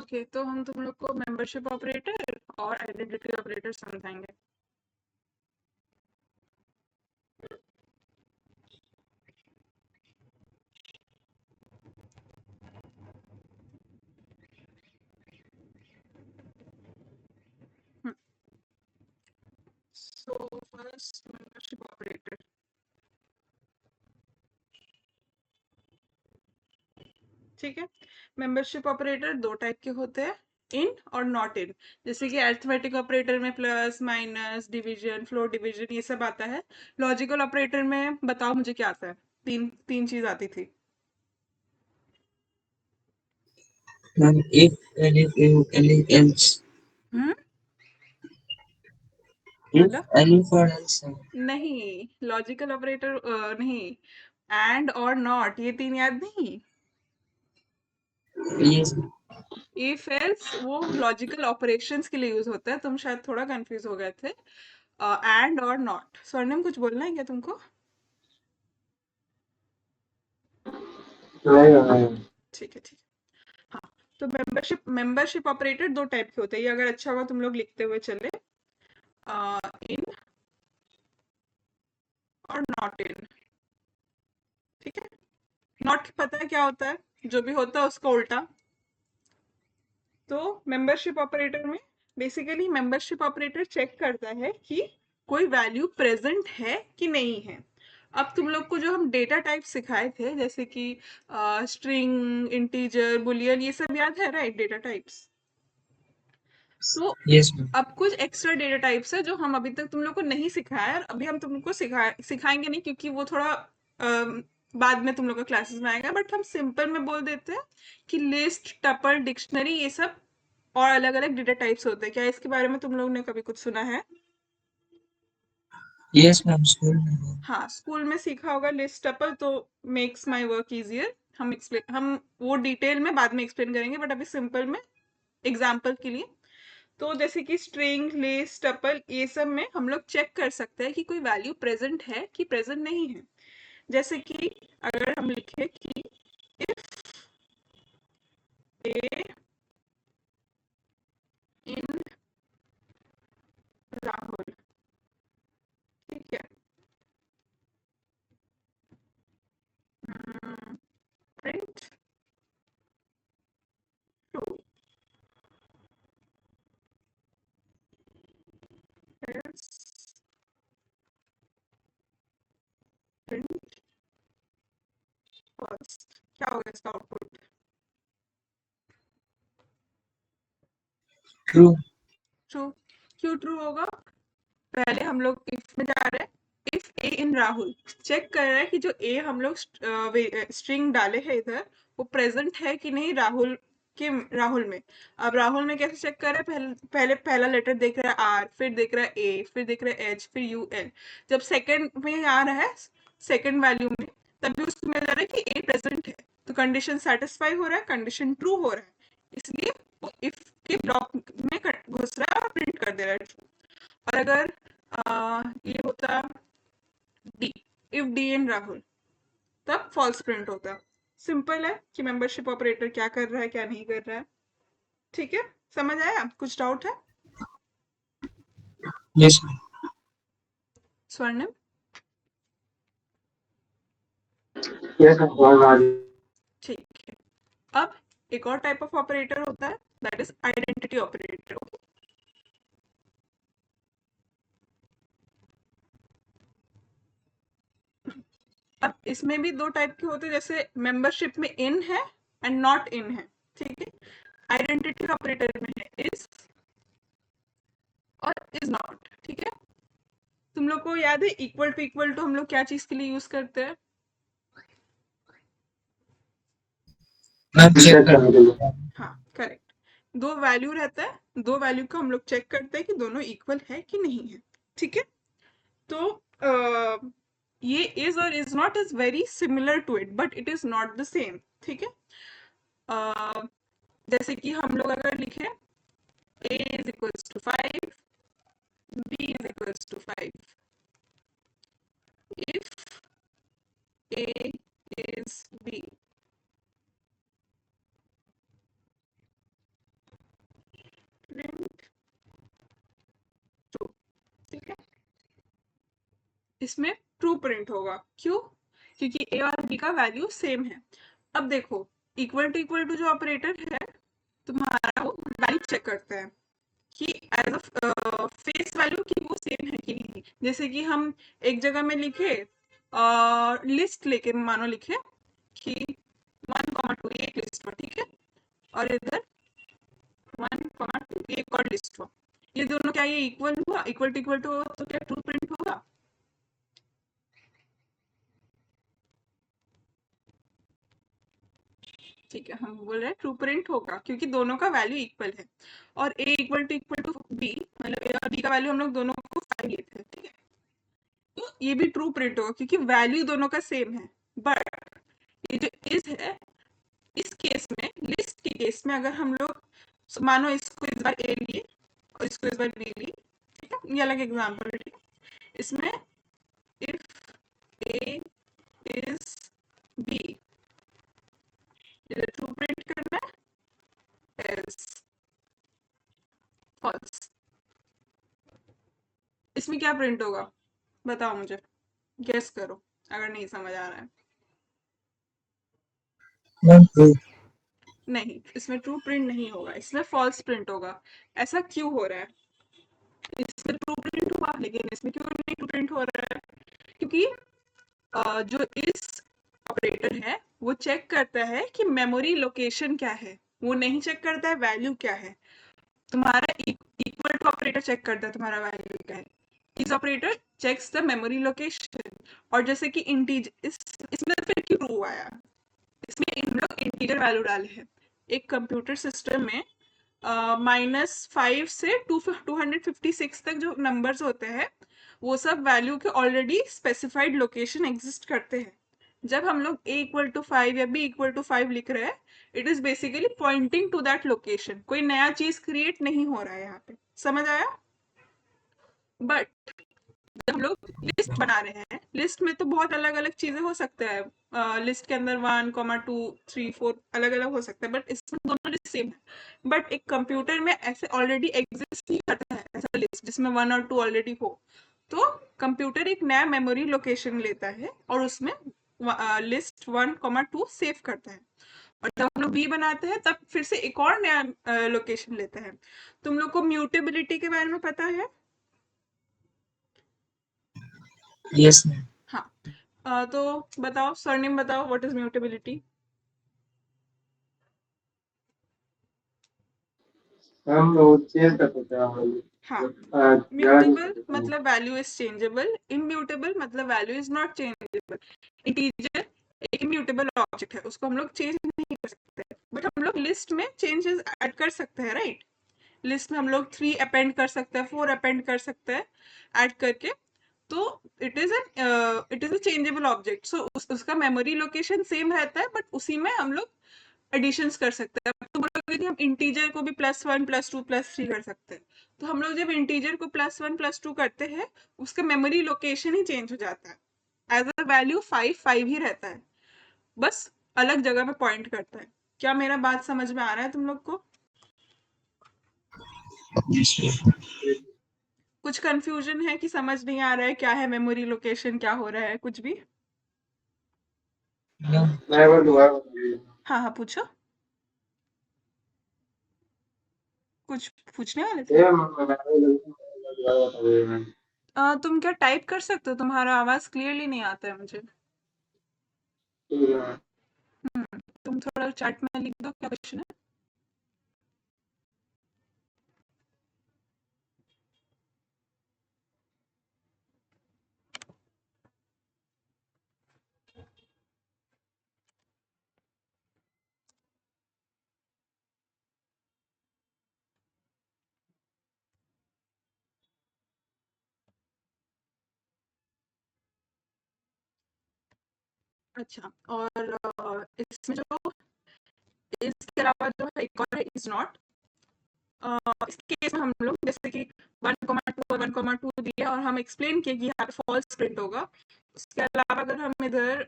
Okay, तो हम तुम लोग को मेंबरशिप ऑपरेटर और आइडेंटिटी ऑपरेटर समझाएंगे। So first membership operator. ठीक है, मेंबरशिप ऑपरेटर दो टाइप के होते हैं, इन और नॉट इन। जैसे कि अरिथमेटिक ऑपरेटर में plus minus division floor division ये सब आता है। लॉजिकल ऑपरेटर में बताओ मुझे क्या आता है? तीन तीन चीज आती थी। if any else, hmm, if बोलो। any for else, नहीं, लॉजिकल ऑपरेटर नहीं। एंड और नॉट ये तीन याद नहीं? yes, इफ एल्स वो लॉजिकल ऑपरेशंस के लिए यूज होता है, तुम शायद थोड़ा कंफ्यूज हो गए थे। एंड और नॉट। स्वर्णिम कुछ बोलना है क्या तुमको? ठीक है ठीक है। हाँ, तो मेंबरशिप ऑपरेटर दो टाइप के होते हैं, ये अगर अच्छा हुआ तुम लोग लिखते हुए चले। इन और नॉट इन। ठीक है, नॉट पता है क्या होता है? जो भी होता है उसका उल्टा। तो मेंबरशिप ऑपरेटर में बेसिकली मेंबरशिप ऑपरेटर चेक करता है कि कोई वैल्यू प्रेजेंट है कि नहीं है। अब तुम लोग को जो हम डेटा टाइप सिखाए थे, जैसे कि स्ट्रिंग इंटीजर बुलियन ये सब याद है, राइट? Data types. तो yes, ma'am. अब कुछ एक्स्ट्रा डेटा टाइप्स है जो हम अभी तक तुम लोग को नहीं सिखाया, और अभी हम तुमको सिखाएंगे नहीं, क्योंकि वो थोड़ा बाद में तुम लोग का क्लासेस में आएगा। बट हम सिंपल में बोल देते हैं कि लिस्ट टपल डिक्शनरी ये सब और अलग अलग डेटा टाइप्स होते हैं। क्या इसके बारे में तुम लोग ने कभी कुछ सुना है? Yes, ma'am. School में हाँ, स्कूल में सीखा होगा लिस्ट टपल, तो मेक्स माय वर्क इजियर। हम वो डिटेल में बाद में एक्सप्लेन करेंगे, बट अभी सिंपल में एग्जाम्पल के लिए। तो जैसे कि स्ट्रिंग लिस्ट टपल ये सब में हम लोग चेक कर सकते हैं कि कोई वैल्यू प्रेजेंट है कि प्रेजेंट नहीं है। जैसे कि अगर हम लिखे कि ए इन राहुल। ठीक है, प्रिंट टू प्रिंट फर्स्ट। क्या होगा इसका आउटपुट? true, true. क्यों ट्रू होगा? पहले हम लोग इफ में जा रहे हैं। If a in Rahul, check कर रहा है कि जो ए हम लोग स्ट्रिंग डाले हैं इधर, वो प्रेजेंट है कि नहीं राहुल के राहुल में। अब राहुल में कैसे चेक कर रहा है? पहले पहला लेटर देख रहा है आर, फिर देख रहा है ए, फिर देख रहा है एच, फिर यू एल। जब सेकंड में आ रहा है, सेकंड वैल्यू में, तब भी उसमें जा रहा है कि ए प्रेजेंट है। तो कंडीशन सेटिस्फाई हो रहा है, कंडीशन ट्रू हो रहा है, इसलिए वो इफ के ब्लॉक में घुस रहा है और प्रिंट कर दे रहा है true। और अगर ये होता डी, इफ डी इन राहुल, तब फॉल्स प्रिंट होता। सिंपल है कि मेंबरशिप ऑपरेटर क्या कर रहा है क्या नहीं कर रहा है। ठीक है, समझ आया? कुछ डाउट है? yes, ma'am. स्वर्णिम? Yes, ma'am. ठीक है। अब एक और टाइप ऑफ ऑपरेटर होता है, दैट इज आइडेंटिटी ऑपरेटर। अब इसमें भी दो टाइप के होते हैं, जैसे मेंबरशिप में इन है एंड नॉट इन है। ठीक है, आइडेंटिटी ऑपरेटर में है इज और इज नॉट। ठीक है, तुम लोग को याद है इक्वल टू हम लोग क्या चीज के लिए यूज करते हैं? Ma'am, check करने के लिए. हाँ, करेक्ट। दो वैल्यू रहता है, दो वैल्यू को हम लोग चेक करते हैं कि दोनों इक्वल है कि नहीं है। ठीक है, तो ये इज और is not is very similar to it, but it is not the same. ठीक है, अ, जैसे कि हम लोग अगर लिखे a is equals to 5, b is equals to 5, if a is b, इसमें ट्रू प्रिंट होगा। क्यों? क्योंकि ए और बी का वैल्यू सेम है। अब देखो, इक्वल टू जो ऑपरेटर है तुम्हारा, वो वैल्यू चेक करता है कि एज अ फेस वैल्यू की वो सेम है कि नहीं। जैसे कि हम एक जगह में लिखे लिस्ट लेके मानो लिखे कि 1,2 ये एक लिस्ट हुआ, ठीक है, और इधर 1,2 ये एक और लिस्ट हुआ। ये दोनों क्या ये इक्वल हुआ? इक्वल टू हो तो क्या ट्रू प्रिंट होगा? ठीक है, हम बोल रहे हैं ट्रू प्रिंट होगा क्योंकि दोनों का वैल्यू इक्वल है। और ए इक्वल टू बी, मतलब ए और बी का वैल्यू हम लोग दोनों को 5 लेते हैं, ठीक है, तो ये भी ट्रू प्रिंट होगा क्योंकि वैल्यू दोनों का सेम है। बट ये जो इज है, इस केस में, लिस्ट के केस में, अगर हम लोग मानो इसको इस बार ए लिए और इसको इस बार बी लिए, ठीक है, ये अलग एग्जाम्पल है, ठीक है, इसमें if a is b, true print करना है एज फॉल्स। इसमें क्या प्रिंट होगा? बताओ मुझे, गेस करो अगर नहीं समझ आ रहा है। Ma'am true. नहीं, इसमें ट्रू प्रिंट नहीं होगा, इसमें फॉल्स प्रिंट होगा। ऐसा क्यों हो रहा है? इसमें ट्रू प्रिंट हुआ लेकिन इसमें क्यों नहीं ट्रू प्रिंट हो रहा है? क्योंकि जो इस ऑपरेटर है वो चेक करता है कि मेमोरी लोकेशन क्या है, वो नहीं चेक करता है वैल्यू क्या है। तुम्हारा इक्वल टू ऑपरेटर चेक करता है तुम्हारा वैल्यू क्या है। Is operator checks the memory location. और जैसे कि इंटीजर, इसमें फिर क्यों ट्रू आया? इसमें इन लोग इंटीजर वैल्यू डाले हैं। एक कंप्यूटर सिस्टम में -5 से 256 तक जो नंबर्स होते हैं, वो सब वैल्यू के ऑलरेडी स्पेसिफाइड लोकेशन एग्जिस्ट करते हैं। जब हम लोग a इक्वल टू 5 या b इक्वल टू 5 लिख रहे हैं, it is basically pointing to that location. कोई नया चीज क्रिएट नहीं हो रहा है यहाँ पे। समझ आया? बट जब हम लोग लिस्ट बना रहे हैं, लिस्ट में तो बहुत अलग अलग चीजें हो सकता है। लिस्ट के अंदर 1,2,3,4 अलग अलग हो सकता है, बट इसमें दोनों लिस्ट सेम है। बट एक कंप्यूटर में ऐसे ऑलरेडी एग्जिस्ट ही करता है ऐसा लिस्ट जिसमें 1 और 2 ऑलरेडी हो। तो कंप्यूटर एक नया मेमोरी लोकेशन लेता है और उसमें लिस्ट 1,2 सेव करता है। और जब हम लोग बी बनाते हैं तब फिर से एक और नया लोकेशन लेता है। तुम लोग को म्यूटेबिलिटी के बारे में पता है? Yes ma'am. हाँ, तो बताओ, सरनेम बताओ, व्हाट इज म्यूटेबिलिटी? हम वो चेंज कर सकते हैं वैल्यू। हाँ, ज्यादा चेंज कर म्यूटेबल सकते हैं। मतलब वैल्यू इज चेंजेबल, इम्यूटेबल मतलब value is not changeable. Integer एक इम्यूटेबल ऑब्जेक्ट है, उसको हम लोग चेंज नहीं कर सकते, बट हम लोग लिस्ट में चेंजेस ऐड कर सकते हैं, राइट? लिस्ट में हम लोग 3 अपेंड कर सकते हैं, 4 अपेंड कर सकते हैं ऐड करके। तो it is a changeable object, so उसका मेमोरी लोकेशन सेम रहता है, बट उसी में हम लोग एडिशंस कर सकते हैं। अब तुम बोलोगे कि हम इंटीजर को भी +1 +2 +3 कर सकते हैं। तो हम लोग जब इंटीजर को +1 +2 करते हैं, उसका मेमोरी लोकेशन ही चेंज हो जाता है। एज अ वैल्यू 5 ही रहता है, बस अलग जगह पे पॉइंट करता है। क्या मेरा बात समझ में आ रहा है तुम लोग को? Yes ma'am. कुछ कंफ्यूजन है कि समझ नहीं आ रहा है क्या है मेमोरी लोकेशन, क्या हो रहा है, कुछ भी? मैं वो दोबारा बताइए। हाँ हाँ, पूछो, कुछ पूछने वाले थे? ये मैं दोबारा बताइए मैम। तुम क्या टाइप कर सकते हो? तुम्हारा आवाज क्लियरली नहीं आता है मुझे। ठीक है मैम। तुम थोड़ा चैट में लिख दो क्या क्वेश्चन है। अच्छा, और इसमें जो इसके अलावा जो है एक और है इज नॉट। इस केस में हम लोग जैसे कि 1,2 और 1,2 दिया और हम एक्सप्लेन किए कि यहाँ पे फॉल्स प्रिंट होगा। उसके अलावा अगर हम इधर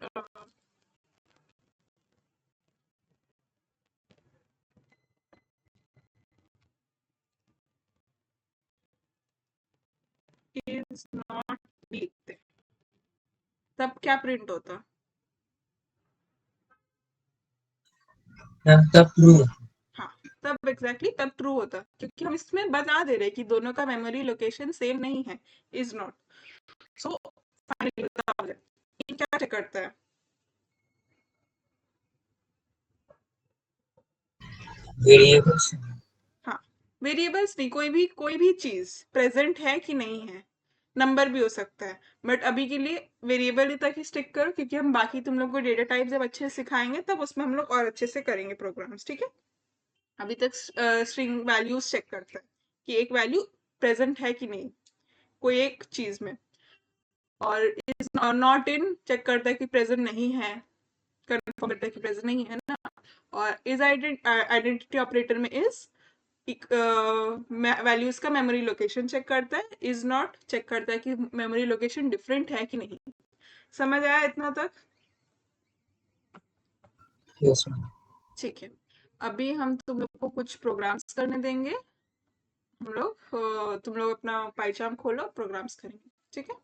इज नॉट लिखते, तब क्या प्रिंट होता? तब ट्रू। हाँ, तब एग्जैक्टली तब ट्रू होता, क्योंकि हम इसमें बता दे रहे हैं कि दोनों का मेमोरी लोकेशन सेम नहीं है, इज नॉट। सो फाइनली बताओ, ये क्या चेक करता है? वेरिएबल्स। हाँ, वेरिएबल्स नहीं, कोई भी चीज प्रेजेंट है कि नहीं है। नंबर भी हो सकता है, बट अभी के लिए वेरिएबल ही तक ही स्टिक करो, क्योंकि हम बाकी तुम लोग को डेटा टाइप जब अच्छे से सिखाएंगे तब उसमें हम लोग और अच्छे से करेंगे प्रोग्राम्स, ठीक है? अभी तक स्ट्रिंग वैल्यूज चेक करता है कि एक वैल्यू प्रेजेंट है कि नहीं कोई एक चीज में, और इज नॉट इन चेक करता है कि प्रेजेंट नहीं है, कंफर्म करता है कि प्रेजेंट नहीं है ना। और इज आइडेंटिटी ऑपरेटर में इज वैल्यूज का मेमोरी लोकेशन चेक करता है, इज नॉट चेक करता है कि मेमोरी लोकेशन डिफरेंट है कि नहीं। समझ आया इतना तक? Yes ma'am. ठीक है, अभी हम तुम लोग को कुछ प्रोग्राम्स करने देंगे। हम लोग तुम लोग अपना पाइचाम खोलो, प्रोग्राम्स करेंगे, ठीक है?